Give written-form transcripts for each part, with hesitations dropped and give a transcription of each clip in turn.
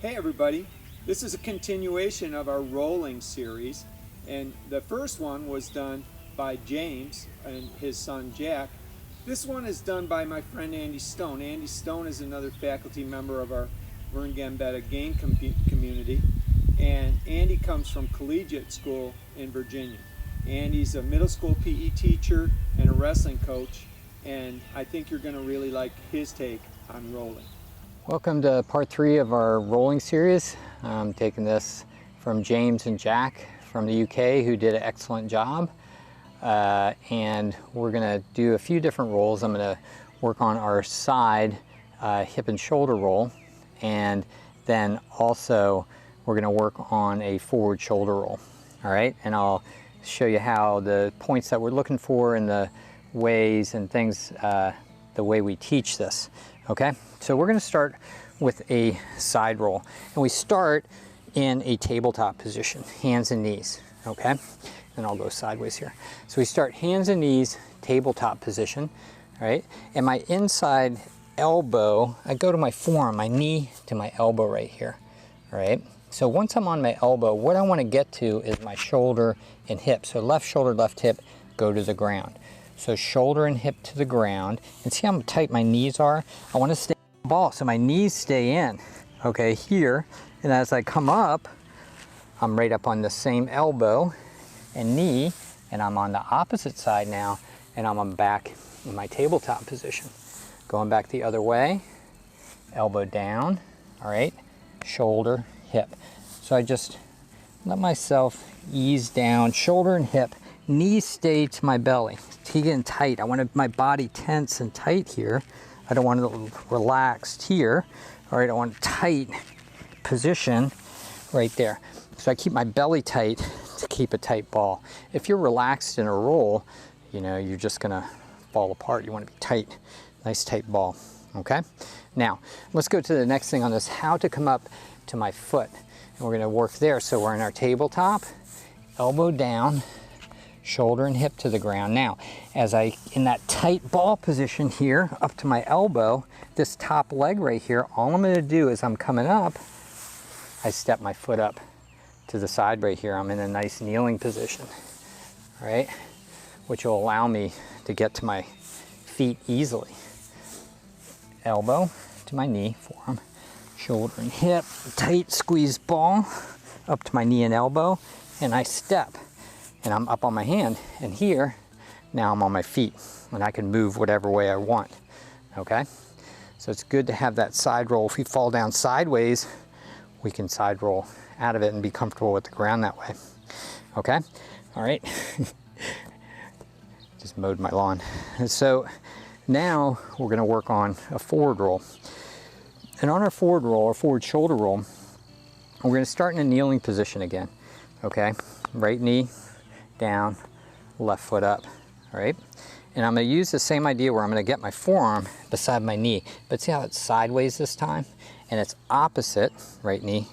Hey everybody, this is a continuation of our rolling series, and the first one was done by James and his son Jack. This one is done by my friend Andy Stone. Andy Stone is another faculty member of our Vern Gambetta game community, and Andy comes from collegiate school in Virginia. Andy's a middle school PE teacher and a wrestling coach, and I think you're going to really like his take on rolling. Welcome to part 3 of our rolling series. I'm taking this from James and Jack from the UK, who did an excellent job. And we're going to do a few different rolls. I'm going to work on our side hip and shoulder roll, and then also we're going to work on a forward shoulder roll. All right, and I'll show you how the points that we're looking for and the ways and things, the way we teach this. Okay, so we're going to start with a side roll, and we start in a tabletop position, hands and knees. Okay, and I'll go sideways here. So we start hands and knees, tabletop position. All right, and my inside elbow, I go to my forearm, my knee to my elbow right here. All right, so once I'm on my elbow, what I want to get to is my shoulder and hip. So left shoulder, left hip, go to the ground. So shoulder and hip to the ground, and see how tight my knees are? I want to stay in the ball, so my knees stay in, okay, here. And as I come up, I'm right up on the same elbow and knee, and I'm on the opposite side now, and I'm back in my tabletop position. Going back the other way, elbow down, all right, shoulder, hip. So I just let myself ease down, shoulder and hip, knees stay to my belly. Getting tight. I want my body tense and tight here. I don't want it relaxed here. All right, I want a tight position right there. So I keep my belly tight to keep a tight ball. If you're relaxed in a roll, you know, you're just gonna fall apart. You want to be tight, nice tight ball. Okay. Now let's go to the next thing on this: how to come up to my foot, and we're gonna work there. So we're in our tabletop, elbow down, shoulder and hip to the ground. Now, as I, in that tight ball position here, up to my elbow, this top leg right here, all I'm going to do is I'm coming up, I step my foot up to the side right here. I'm in a nice kneeling position, all right, which will allow me to get to my feet easily. Elbow to my knee, forearm, shoulder and hip, tight squeezed ball, up to my knee and elbow, and I step. And I'm up on my hand, and here, now I'm on my feet, and I can move whatever way I want, okay? So it's good to have that side roll. If we fall down sideways, we can side roll out of it and be comfortable with the ground that way, okay? All right, just mowed my lawn. And so now we're gonna work on a forward roll. And on our forward roll, our forward shoulder roll, we're gonna start in a kneeling position again, okay? Right knee down, left foot up, all right? And I'm gonna use the same idea where I'm gonna get my forearm beside my knee, but see how it's sideways this time? And it's opposite, right knee,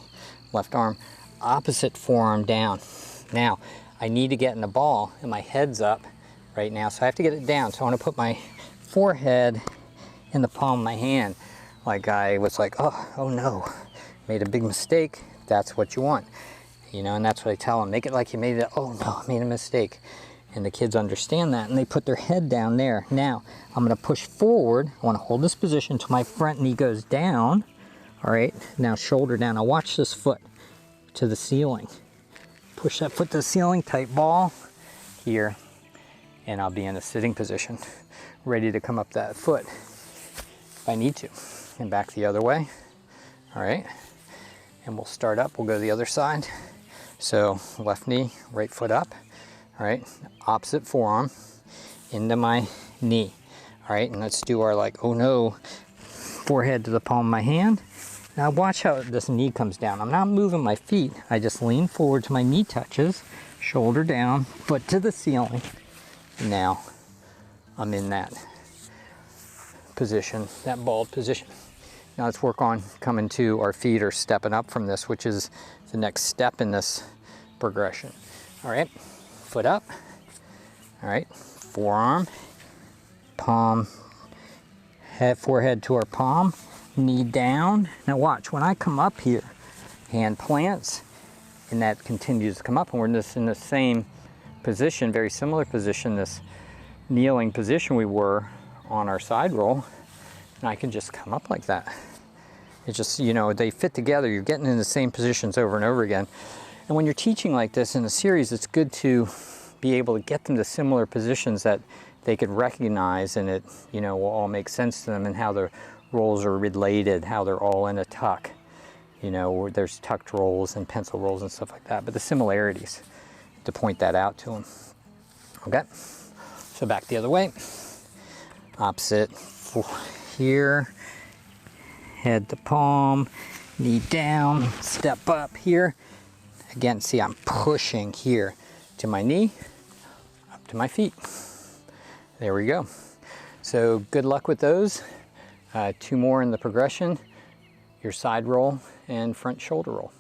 left arm, opposite forearm down. Now, I need to get in the ball, and my head's up right now, so I have to get it down. So I wanna put my forehead in the palm of my hand, like I was like, oh no, made a big mistake. That's what you want. You know, and that's what I tell them. Make it like you made it, oh no, I made a mistake. And the kids understand that, and they put their head down there. Now, I'm gonna push forward. I wanna hold this position till my front knee goes down. All right, now shoulder down. Now watch this foot to the ceiling. Push that foot to the ceiling, tight ball here, and I'll be in a sitting position, ready to come up that foot if I need to. And back the other way, all right? And we'll start up, we'll go to the other side. So left knee, right foot up, all right, opposite forearm into my knee, all right, and let's do our like, oh no, forehead to the palm of my hand. Now watch how this knee comes down. I'm not moving my feet, I just lean forward till my knee touches, shoulder down, foot to the ceiling. Now I'm in that position, that balled position. Now let's work on coming to our feet or stepping up from this, which is the next step in this progression. All right, foot up. All right, forearm, palm, head, forehead to our palm, knee down. Now watch, when I come up here, hand plants, and that continues to come up, and we're just in the same position, very similar position, this kneeling position we were on our side roll, and I can just come up like that. It just, you know, they fit together. You're getting in the same positions over and over again. And when you're teaching like this in a series, it's good to be able to get them to similar positions that they could recognize, and it, you know, will all make sense to them, and how the rolls are related, how they're all in a tuck. You know, there's tucked rolls and pencil rolls and stuff like that, but the similarities, to point that out to them. Okay, so back the other way. Opposite here, head to palm, knee down, step up here. Again, see, I'm pushing here to my knee, up to my feet. There we go. So good luck with those. 2 more in the progression, your side roll and front shoulder roll.